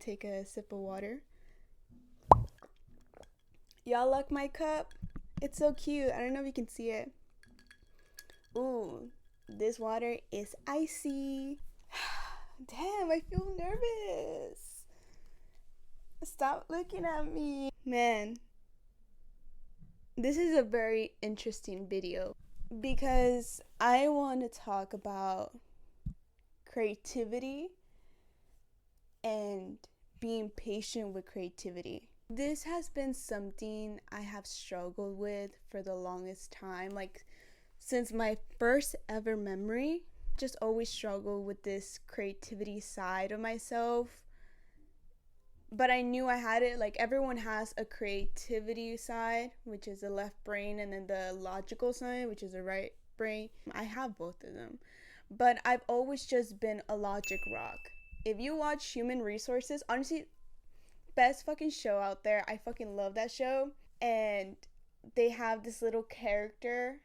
take a sip of water. Y'all like my cup? It's so cute. I don't know if you can see it. Ooh, this water is icy. Damn, I feel nervous. Stop looking at me. Man, this is a very interesting video because I want to talk about creativity and being patient with creativity. This has been something I have struggled with for the longest time, like since my first ever memory. Just always struggled with this creativity side of myself, but I knew I had it. Like, everyone has a creativity side, which is the left brain, and then the logical side, which is the right brain. I have both of them, but I've always just been a logic rock. If you watch Human Resources, honestly, best fucking show out there. I fucking love that show. And they have this little character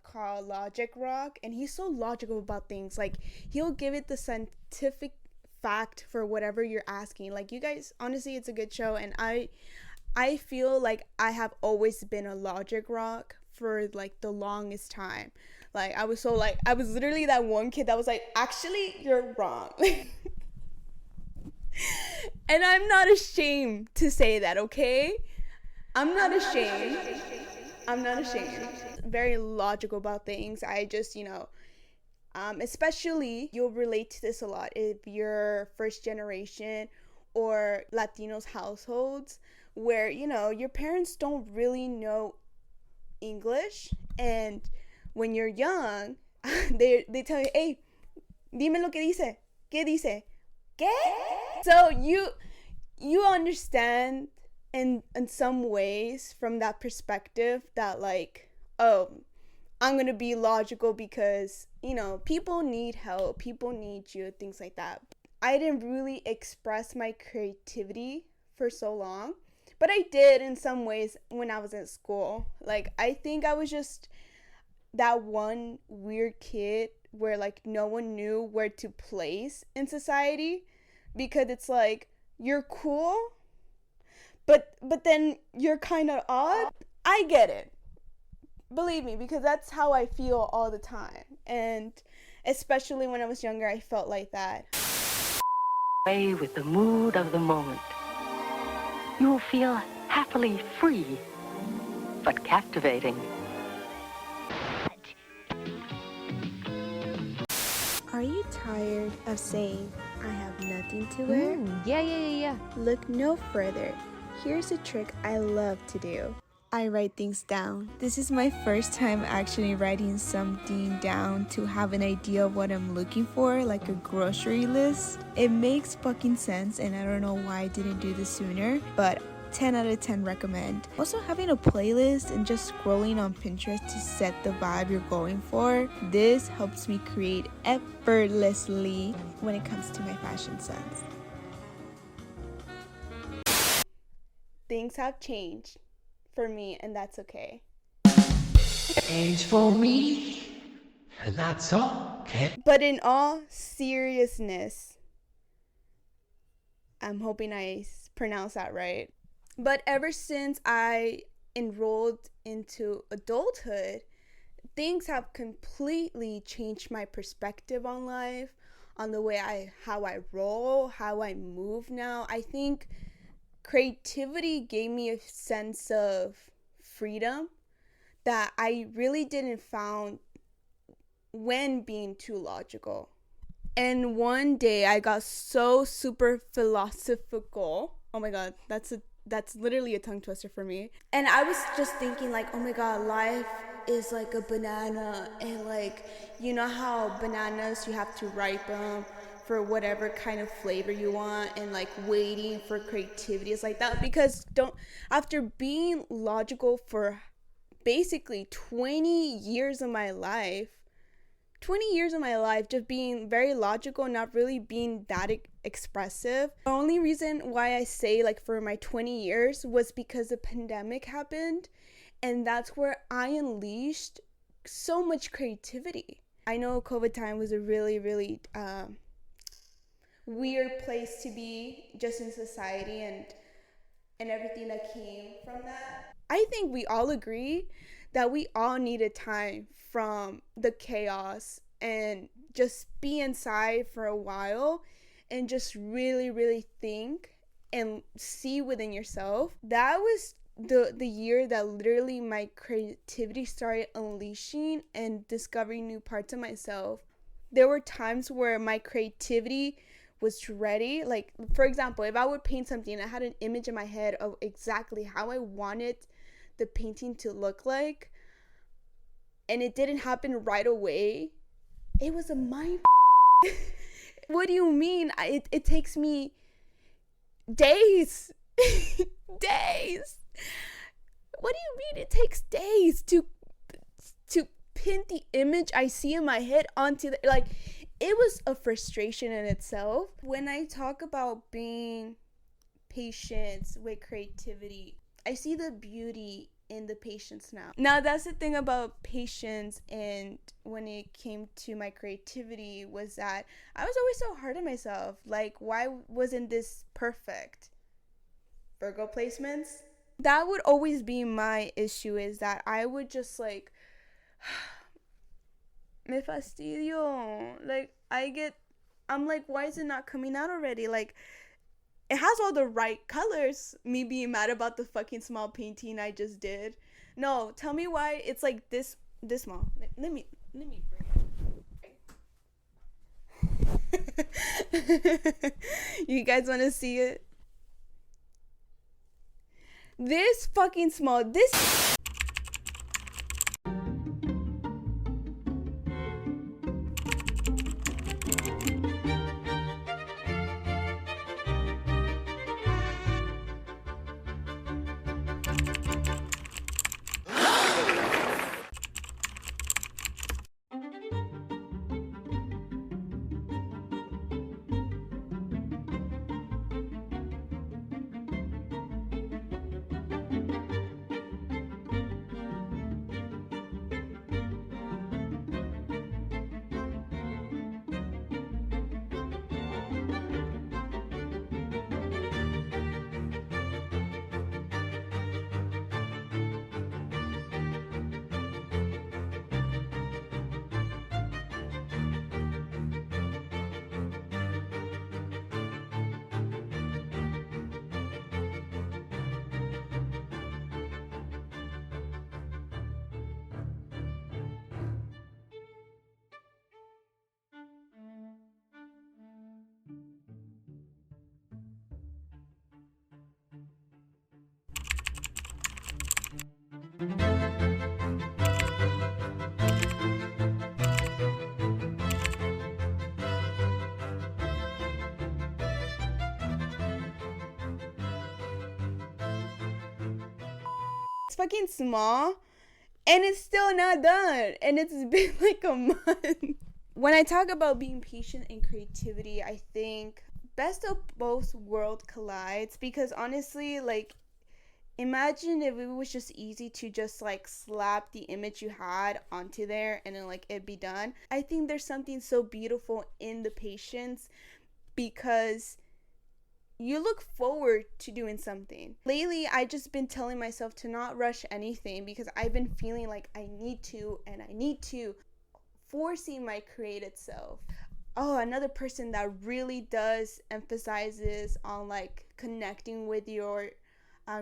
called Logic Rock, and he's so logical about things. Like, he'll give it the scientific fact for whatever you're asking. Like, you guys, honestly, it's a good show, and I feel like I have always been a logic rock for like the longest time. Like, I was literally that one kid that was like, actually, you're wrong. And I'm not ashamed to say that, okay? I'm not ashamed. Very logical about things. I just, especially, you'll relate to this a lot if you're first generation or Latinos households where, your parents don't really know English, and when you're young, they tell you, hey, dime lo que dice. ¿Qué dice? ¿Qué? So you understand in some ways from that perspective that, like, oh, I'm gonna be logical because, people need help, people need you, things like that. I didn't really express my creativity for so long, but I did in some ways when I was in school. Like, I think I was just that one weird kid where, like, no one knew where to place in society, because it's like, you're cool, but then you're kind of odd. I get it. Believe me, because that's how I feel all the time. And especially when I was younger, I felt like that. Away with the mood of the moment. You will feel happily free, but captivating. Are you tired of saying, I have nothing to wear? Yeah. Look no further. Here's a trick I love to do. I write things down. This is my first time actually writing something down to have an idea of what I'm looking for, like a grocery list. It makes fucking sense, and I don't know why I didn't do this sooner, but 10 out of 10 recommend. Also, having a playlist and just scrolling on Pinterest to set the vibe you're going for. This helps me create effortlessly when it comes to my fashion sense. Things have changed for me, and that's okay. Change for me, and that's okay. But in all seriousness, I'm hoping I pronounce that right. But ever since I enrolled into adulthood, things have completely changed my perspective on life, on the way how I roll, how I move now. I think creativity gave me a sense of freedom that I really didn't found when being too logical. And one day I got so super philosophical. Oh my god, that's literally a tongue twister for me. And I was just thinking, like, oh my god, life is like a banana, and like, you know how bananas, you have to ripe them for whatever kind of flavor you want, and like waiting for creativity is like that. Because after being logical for basically 20 years of my life, just being very logical, not really being that expressive. The only reason why I say like for my 20 years was because the pandemic happened, and that's where I unleashed so much creativity. I know COVID time was a really, really weird place to be just in society and everything that came from that. I think we all agree that we all needed time from the chaos and just be inside for a while and just really, really think and see within yourself. That was the year that literally my creativity started unleashing and discovering new parts of myself. There were times where my creativity was ready. Like, for example, if I would paint something, I had an image in my head of exactly how I wanted the painting to look like, and it didn't happen right away. It was a mind. What do you mean? It takes me days. Days. What do you mean it takes days to pin the image I see in my head onto the, like, it was a frustration in itself. When I talk about being patient with creativity, I see the beauty in the patience now. Now, that's the thing about patience, and when it came to my creativity, was that I was always so hard on myself. Like, why wasn't this perfect? Virgo placements? That would always be my issue, is that I would just like, me fastidio. Like, I'm like, why is it not coming out already? Like, it has all the right colors. Me being mad about the fucking small painting I just did. No, tell me why it's like this small. Let me bring it. You guys want to see it? This fucking small. This. It's fucking small, and it's still not done, and it's been like a month. When I talk about being patient and creativity, I think best of both worlds collides, because honestly, like, imagine if it was just easy to just like slap the image you had onto there and then like it be done. I think there's something so beautiful in the patience, because you look forward to doing something. Lately, I just been telling myself to not rush anything, because I've been feeling like I need to, forcing my creative self. Oh, another person that really does emphasizes on like connecting with your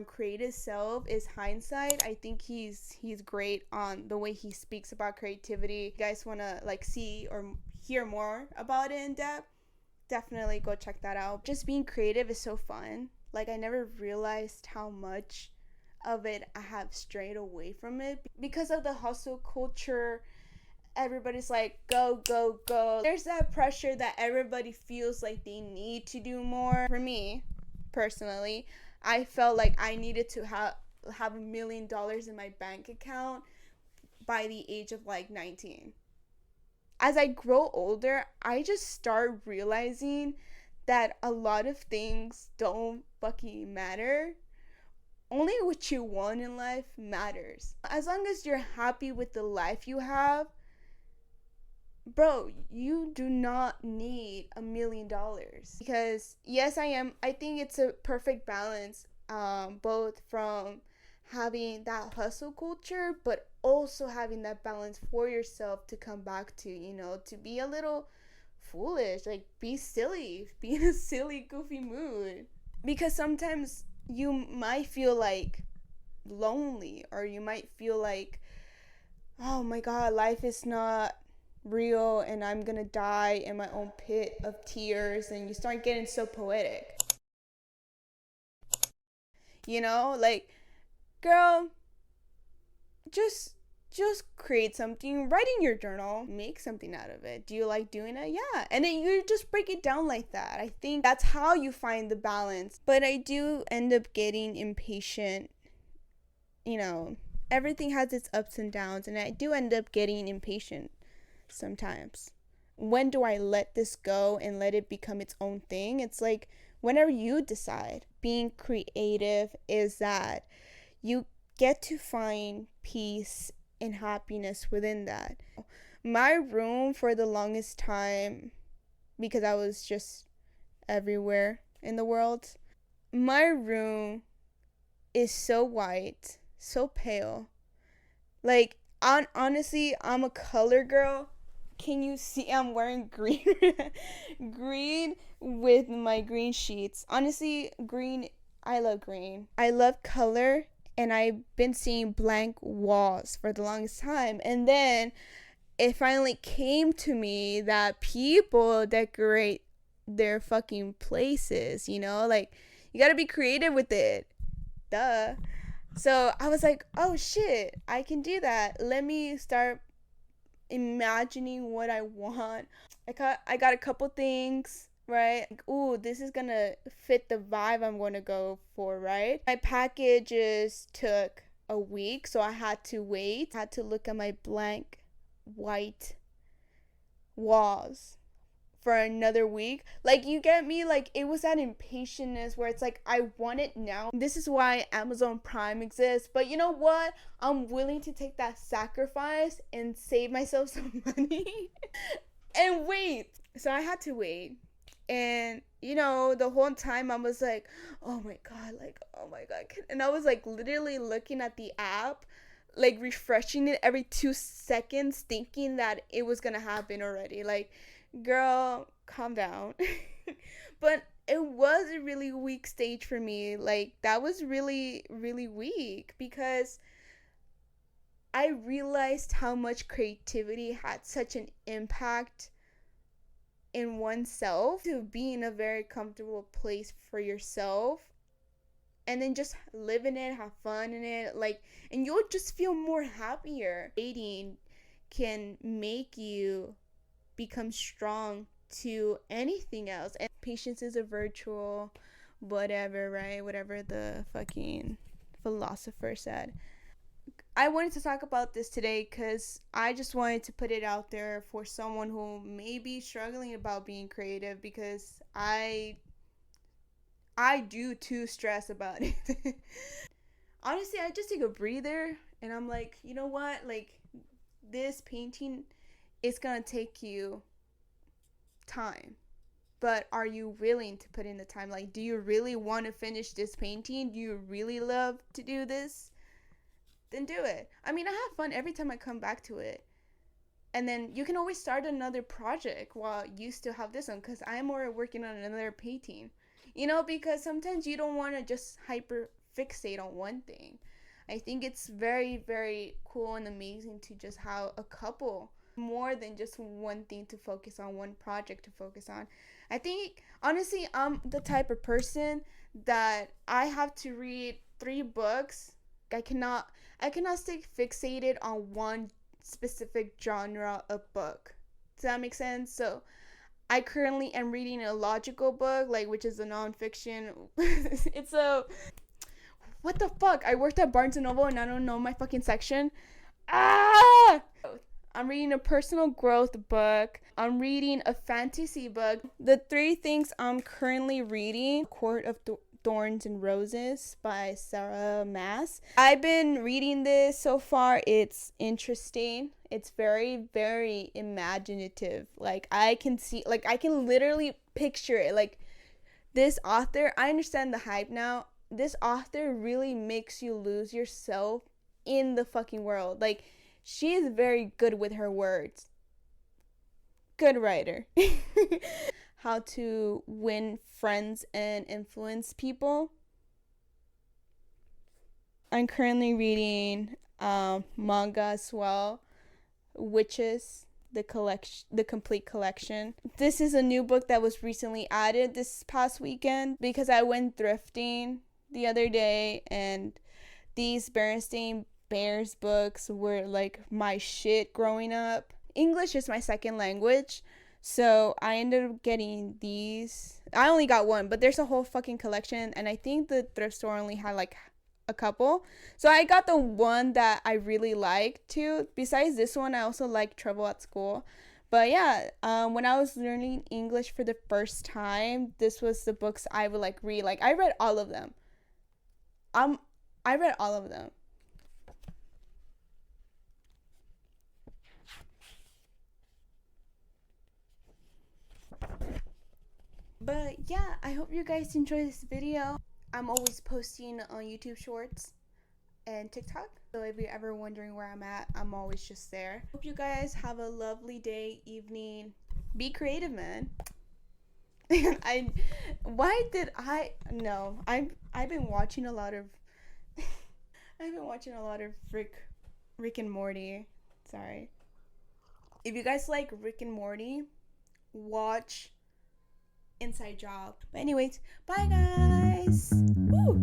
creative self is Hindsight. I think he's great on the way he speaks about creativity. If you guys want to like see or hear more about it in depth, definitely go check that out. Just being creative is so fun. Like, I never realized how much of it I have strayed away from it because of the hustle culture. Everybody's like, go, go, go. There's that pressure that everybody feels like they need to do more. For me, personally, I felt like I needed to have $1 million in my bank account by the age of like 19. As I grow older, I just start realizing that a lot of things don't fucking matter. Only what you want in life matters. As long as you're happy with the life you have, bro, you do not need $1,000,000, because yes, I think it's a perfect balance, both from having that hustle culture, but also having that balance for yourself to come back to, to be a little foolish, like be silly, be in a silly, goofy mood. Because sometimes you might feel like lonely, or you might feel like, oh my god, life is not real and I'm gonna die in my own pit of tears, and you start getting so poetic. Like, girl, just create something, write in your journal, make something out of it. Do you like doing it? Yeah. And then you just break it down like that. I think that's how you find the balance. But I do end up getting impatient. Everything has its ups and downs, and I do end up getting impatient sometimes. When do I let this go and let it become its own thing? It's like whenever you decide. Being creative is that you get to find peace and happiness within that. My room, for the longest time, because I was just everywhere in the world, my room is so white, so pale. Like, honestly, I'm a color girl. Can you see I'm wearing green? Green with my green sheets. Honestly, green, I love green. I love color, and I've been seeing blank walls for the longest time. And then it finally came to me that people decorate their fucking places, Like, you gotta be creative with it. Duh. So I was like, oh shit, I can do that. Let me start imagining what I want. I got a couple things, right? Like, ooh, this is gonna fit the vibe I'm gonna go for, right? My packages took a week, so I had to wait. I had to look at my blank white walls for another week. Like, you get me? Like, it was that impatientness where it's like, I want it now. This is why Amazon Prime exists. But you know what? I'm willing to take that sacrifice and save myself some money and wait. So I had to wait. And the whole time I was like, oh my god, like, oh my god. And I was like literally looking at the app, like refreshing it every 2 seconds, thinking that it was gonna happen already. Like, girl, calm down. But it was a really weak stage for me. Like, that was really, really weak, because I realized how much creativity had such an impact in oneself, to be in a very comfortable place for yourself, and then just live in it, have fun in it, like, and you'll just feel more happier. Dating can make you become strong to anything else. And patience is a virtue, whatever, right? Whatever the fucking philosopher said. I wanted to talk about this today because I just wanted to put it out there for someone who may be struggling about being creative, because I do too stress about it. Honestly, I just take a breather and I'm like, you know what? Like, this painting is gonna take you time, but are you willing to put in the time? Like, do you really want to finish this painting? Do you really love to do this? Then do it. I mean, I have fun every time I come back to it. And then you can always start another project while you still have this one, because I'm already working on another painting. Because sometimes you don't want to just hyper fixate on one thing. I think it's very, very cool and amazing to just have a couple, more than just one thing to focus on, one project to focus on. I think, honestly, I'm the type of person that I have to read 3 books. I cannot stay fixated on one specific genre of book. Does that make sense? So I currently am reading a logical book, like, which is a nonfiction. It's a, what the fuck? I worked at Barnes & Noble and I don't know my fucking section. I'm reading a personal growth book. I'm reading a fantasy book. The 3 things I'm currently reading: Court of Thorns and Roses by Sarah Maas. I've been reading this so far. It's interesting. It's very, very imaginative. Like, I can literally picture it. Like, this author, I understand the hype now. This author really makes you lose yourself in the fucking world. Like, she is very good with her words. Good writer. How to win friends and influence people. I'm currently reading manga as well, Witches, the complete collection. This is a new book that was recently added this past weekend because I went thrifting the other day, and these Berenstain Bears books were like my shit growing up. English is my second language, so I ended up getting these. I only got one, but there's a whole fucking collection, and I think the thrift store only had like a couple. So I got the one that I really liked too. Besides this one, I also like Trouble at School. But yeah, when I was learning English for the first time, this was the books I would like read. Like, I read all of them. I read all of them. But yeah, I hope you guys enjoy this video. I'm always posting on YouTube Shorts and TikTok. So if you're ever wondering where I'm at, I'm always just there. Hope you guys have a lovely day, evening. Be creative, man. I've been watching a lot of Rick and Morty. Sorry. If you guys like Rick and Morty, watch Inside Job. But anyways, bye guys. Woo!